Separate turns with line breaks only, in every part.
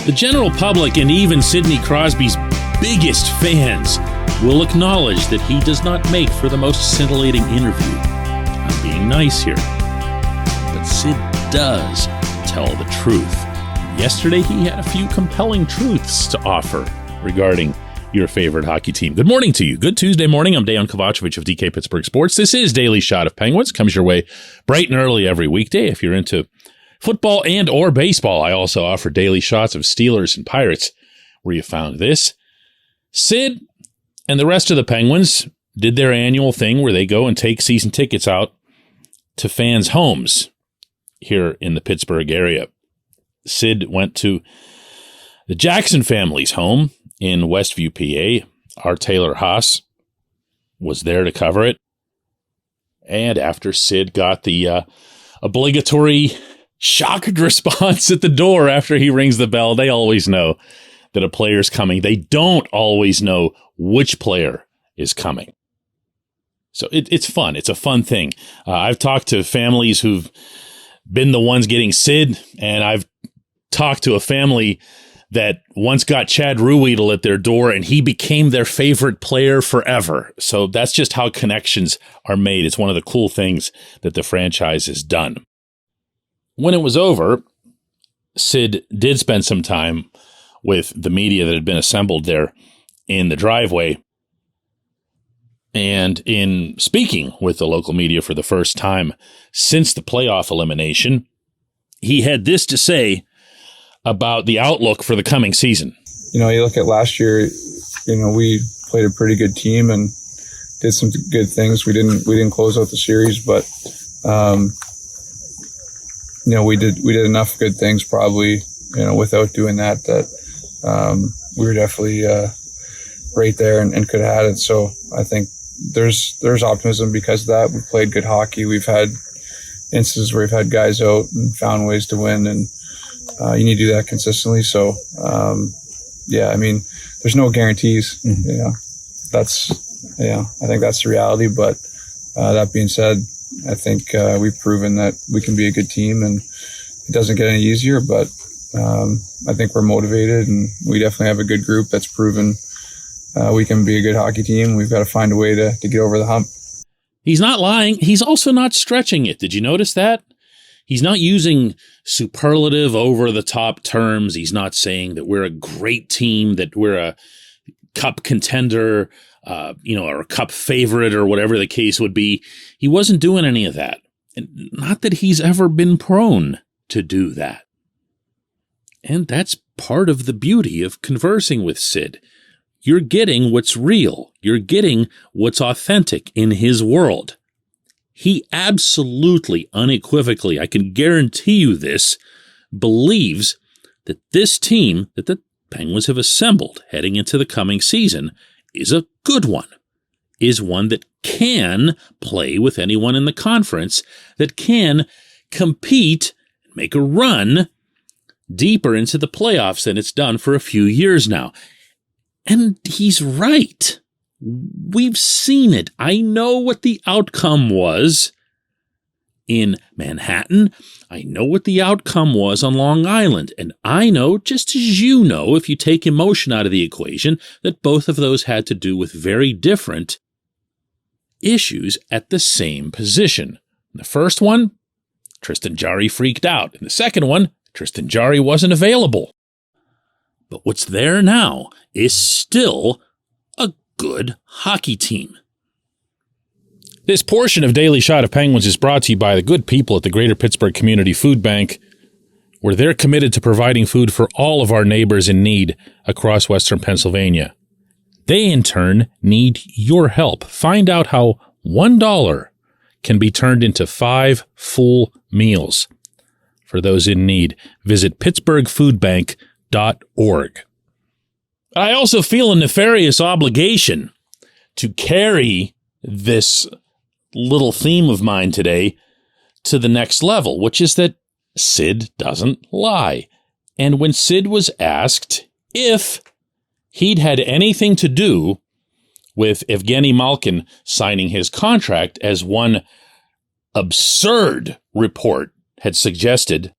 The general public and even Sidney Crosby's biggest fans will acknowledge that he does not make for the most scintillating interview. I'm being nice here. But Sid does tell the truth. Yesterday, he had a few compelling truths to offer regarding your favorite hockey team. Good morning to you. Good Tuesday morning. I'm Dejan Kovacevic of DK Pittsburgh Sports. This is Daily Shot of Penguins. Comes your way bright and early every weekday. If you're into football and or baseball, I also offer daily shots of Steelers and Pirates. Where you found this? Sid and the rest of the Penguins did their annual thing where they go and take season tickets out to fans' homes here in the Pittsburgh area. Sid went to the Jackson family's home in Westview, PA. Our Taylor Haas was there to cover it. And after Sid got the obligatory shocked response at the door after he rings the bell, they always know that a player's coming. They don't always know which player is coming. So it's fun. It's a fun thing. I've talked to families who've been the ones getting Sid, and I've talked to a family that once got Chad Ruhwedel at their door, and he became their favorite player forever. So that's just how connections are made. It's one of the cool things that the franchise has done. When it was over, Sid did spend some time with the media that had been assembled there in the driveway. And in speaking with the local media for the first time since the playoff elimination, he had this to say about the outlook for the coming season.
You know, you look at last year, we played a pretty good team and did some good things. We didn't close out the series, but we did enough good things probably, without doing that we were definitely right there and could have had it. So I think there's optimism because of that. We've played good hockey. We've had instances where we've had guys out and found ways to win, and you need to do that consistently. So, there's no guarantees. Mm-hmm. I think that's the reality. But that being said, I think we've proven that we can be a good team, and it doesn't get any easier. But I think we're motivated, and we definitely have a good group that's proven we can be a good hockey team. We've got to find a way to get over the hump.
He's not lying. He's also not stretching it. Did you notice that? He's not using superlative over-the-top terms. He's not saying that we're a great team, that we're a cup contender, or a cup favorite or whatever the case would be. He wasn't doing any of that. And not that he's ever been prone to do that. And that's part of the beauty of conversing with Sid. You're getting what's real. You're getting what's authentic in his world. He absolutely, unequivocally, I can guarantee you this, believes that this team that the Penguins have assembled heading into the coming season is a good one, is one that can play with anyone in the conference, that can compete and make a run deeper into the playoffs than it's done for a few years now. And he's right. We've seen it. I know what the outcome was in Manhattan. I know what the outcome was on Long Island. And I know, just as you know, if you take emotion out of the equation, that both of those had to do with very different issues at the same position. In the first one, Tristan Jarry freaked out. In the second one, Tristan Jarry wasn't available. But what's there now is still a good hockey team. This portion of Daily Shot of Penguins is brought to you by the good people at the Greater Pittsburgh Community Food Bank, where they're committed to providing food for all of our neighbors in need across Western Pennsylvania. They, in turn, need your help. Find out how $1 can be turned into 5 full meals. For those in need, visit pittsburghfoodbank.org. I also feel a nefarious obligation to carry this little theme of mine today to the next level, which is that Sid doesn't lie. And when Sid was asked if he'd had anything to do with Evgeny Malkin signing his contract, as one absurd report had suggested,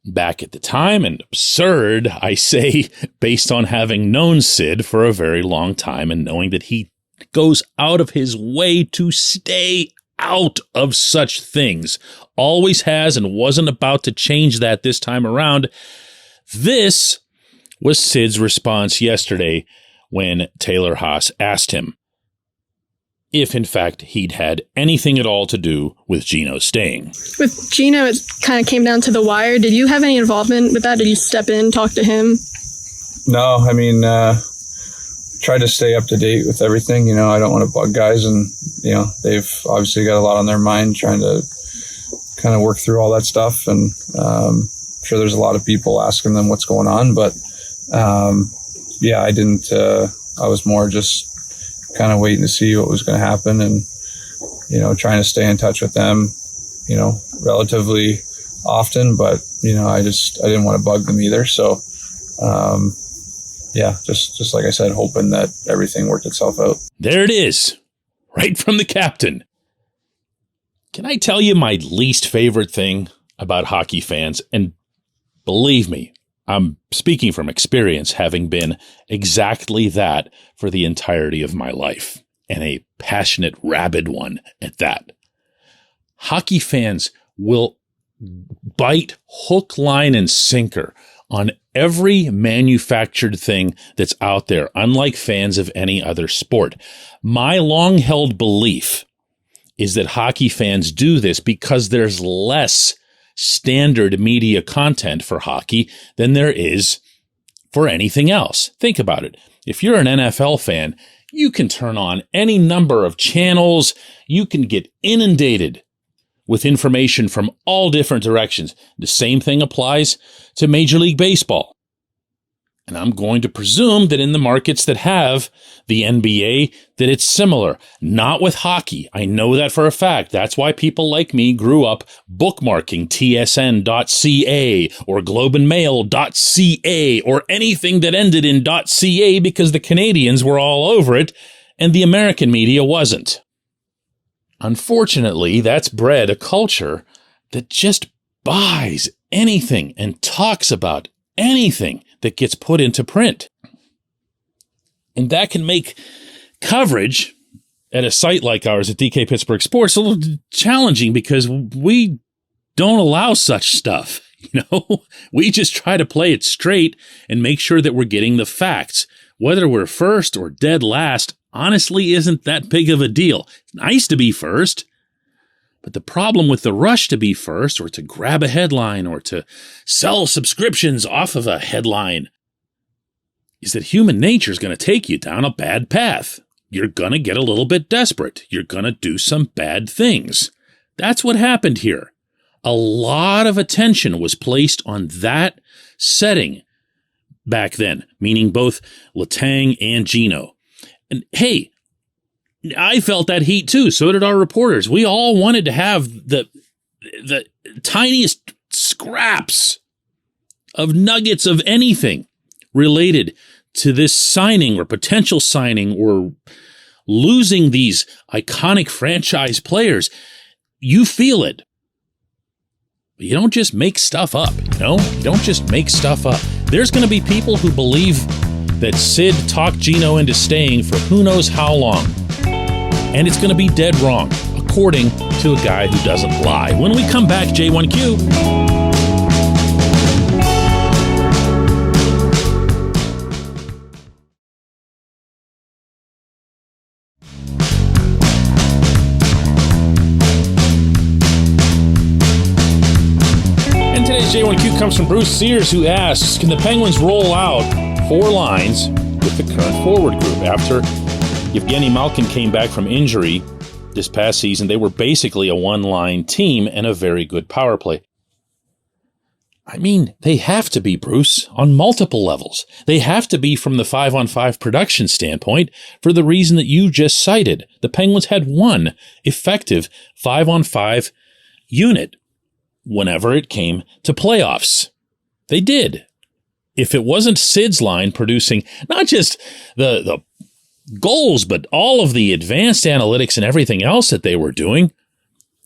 back at the time, and absurd, I say, based on having known Sid for a very long time and knowing that he goes out of his way to stay out of such things. Always has and wasn't about to change that this time around. This was Sid's response yesterday when Taylor Haas asked him if, in fact, he'd had anything at all to do with Gino staying.
With Gino, it kind of came down to the wire. Did you have any involvement with that? Did you step in, talk to him?
No, I mean, try to stay up to date with everything. You know, I don't want to bug guys, and, you know, they've obviously got a lot on their mind trying to kind of work through all that stuff. And I'm sure there's a lot of people asking them what's going on. But, yeah, I didn't, I was more just kind of waiting to see what was going to happen and, you know, trying to stay in touch with them, you know, relatively often. But, you know, I didn't want to bug them either. So, yeah, just like I said, hoping that everything worked itself out.
There it is, right from the captain. Can I tell you my least favorite thing about hockey fans? And believe me, I'm speaking from experience, having been exactly that for the entirety of my life, and a passionate, rabid one at that. Hockey fans will bite hook, line, and sinker on every manufactured thing that's out there, unlike fans of any other sport. My long-held belief is that hockey fans do this because there's less standard media content for hockey than there is for anything else. Think about it. If you're an NFL fan, you can turn on any number of channels. You can get inundated with information from all different directions. The same thing applies to Major League Baseball. And I'm going to presume that in the markets that have the NBA, that it's similar. Not with hockey. I know that for a fact. That's why people like me grew up bookmarking tsn.ca or globeandmail.ca or anything that ended in .ca, because the Canadians were all over it and the American media wasn't. Unfortunately, that's bred a culture that just buys anything and talks about anything that gets put into print. And that can make coverage at a site like ours at DK Pittsburgh Sports a little challenging, because we don't allow such stuff. You know, we just try to play it straight and make sure that we're getting the facts. Whether we're first or dead last, honestly, isn't that big of a deal. It's nice to be first. But the problem with the rush to be first, or to grab a headline, or to sell subscriptions off of a headline, is that human nature is going to take you down a bad path. You're going to get a little bit desperate. You're going to do some bad things. That's what happened here. A lot of attention was placed on that setting back then, meaning both Letang and Gino. And hey, I felt that heat too. So did our reporters. We all wanted to have the tiniest scraps of nuggets of anything related to this signing or potential signing or losing these iconic franchise players. You feel it. But you don't just make stuff up, you know? You don't just make stuff up. There's going to be people who believe that Sid talked Gino into staying for who knows how long. And it's going to be dead wrong, according to a guy who doesn't lie. When we come back, J1Q. And today's J1Q comes from Bruce Sears, who asks, can the Penguins roll out 4 lines with the current forward group? After Evgeny Malkin came back from injury this past season, they were basically a one-line team and a very good power play. I mean, they have to be, Bruce, on multiple levels. They have to be from the 5-on-5 production standpoint for the reason that you just cited. The Penguins had one effective 5-on-5 unit whenever it came to playoffs. They did. If it wasn't Sid's line producing not just the goals, but all of the advanced analytics and everything else that they were doing,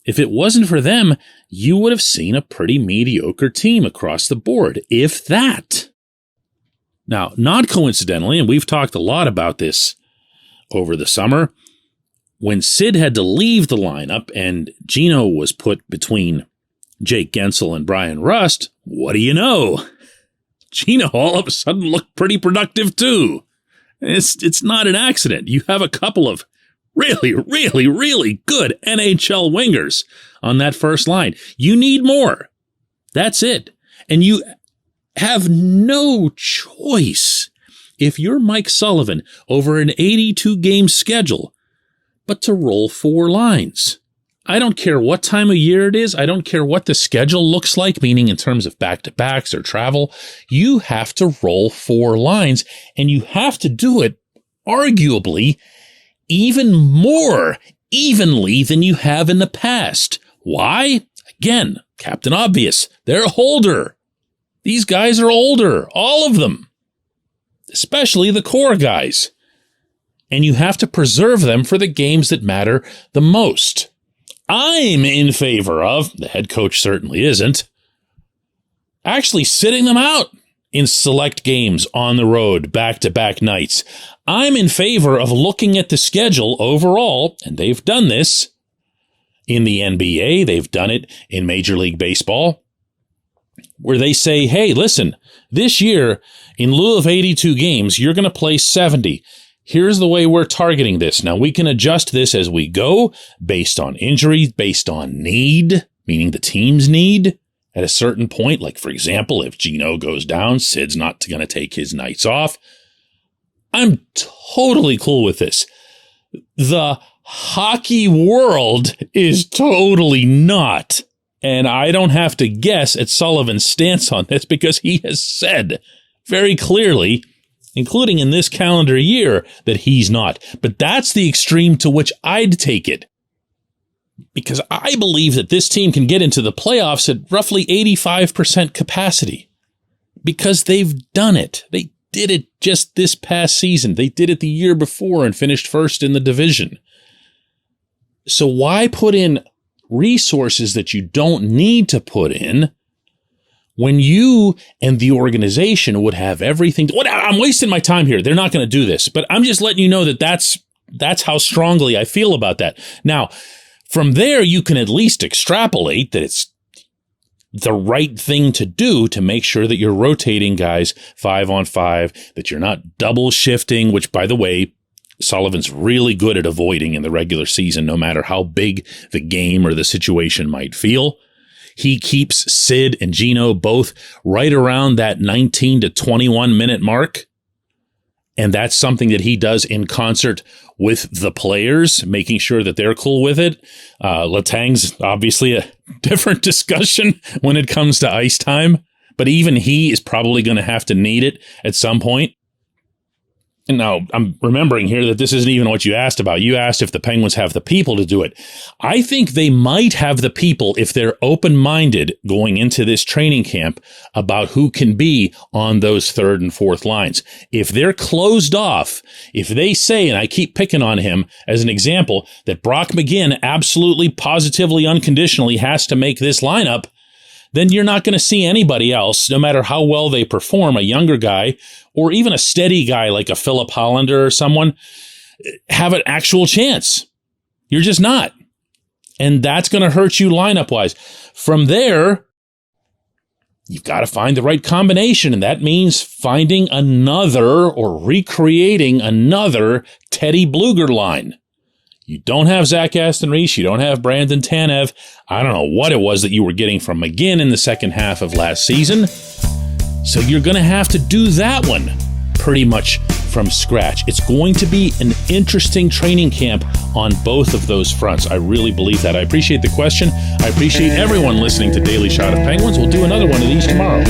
If it wasn't for them, you would have seen a pretty mediocre team across the board, if that. Now, not coincidentally, and we've talked a lot about this over the summer, when Sid had to leave the lineup and Gino was put between Jake Gensel and Brian Rust, what do you know? Gino all of a sudden looked pretty productive too. It's not an accident. You have a couple of really, really, really good NHL wingers on that first line. You need more. That's it. And you have no choice, if you're Mike Sullivan, over an 82-game schedule, but to roll 4 lines. I don't care what time of year it is. I don't care what the schedule looks like, meaning in terms of back-to-backs or travel. You have to roll 4 lines, and you have to do it, arguably, even more evenly than you have in the past. Why? Again, Captain Obvious. They're older. These guys are older, all of them, especially the core guys. And you have to preserve them for the games that matter the most. I'm in favor of, the head coach certainly isn't, actually sitting them out in select games on the road, back-to-back nights. I'm in favor of looking at the schedule overall, and they've done this in the NBA, they've done it in Major League Baseball, where they say, hey, listen, this year, in lieu of 82 games, you're going to play 70. Here's the way we're targeting this. Now, we can adjust this as we go based on injuries, based on need, meaning the team's need at a certain point. Like, for example, if Gino goes down, Sid's not going to take his nights off. I'm totally cool with this. The hockey world is totally not. And I don't have to guess at Sullivan's stance on this because he has said very clearly, including in this calendar year, that he's not. But that's the extreme to which I'd take it. Because I believe that this team can get into the playoffs at roughly 85% capacity. Because they've done it. They did it just this past season. They did it the year before and finished first in the division. So why put in resources that you don't need to put in when you and the organization would have everything? I'm wasting my time here. They're not going to do this, but I'm just letting you know that that's how strongly I feel about that. Now, from there, you can at least extrapolate that it's the right thing to do to make sure that you're rotating guys 5-on-5, that you're not double shifting, which, by the way, Sullivan's really good at avoiding in the regular season, no matter how big the game or the situation might feel. He keeps Sid and Gino both right around that 19 to 21 minute mark. And that's something that he does in concert with the players, making sure that they're cool with it. Letang's obviously a different discussion when it comes to ice time, but even he is probably going to have to need it at some point. And now I'm remembering here that this isn't even what you asked about. You asked if the Penguins have the people to do it. I think they might have the people if they're open-minded going into this training camp about who can be on those third and fourth lines. If they're closed off, if they say, and I keep picking on him as an example, that Brock McGinn absolutely, positively, unconditionally has to make this lineup, then you're not going to see anybody else, no matter how well they perform, a younger guy or even a steady guy like a Philip Hollander or someone, have an actual chance. You're just not. And that's going to hurt you lineup-wise. From there, you've got to find the right combination, and that means finding another or recreating another Teddy Bluger line. You don't have Zach Aston-Reese. You don't have Brandon Tanev. I don't know what it was that you were getting from McGinn in the second half of last season. So you're going to have to do that one pretty much from scratch. It's going to be an interesting training camp on both of those fronts. I really believe that. I appreciate the question. I appreciate everyone listening to Daily Shot of Penguins. We'll do another one of these tomorrow.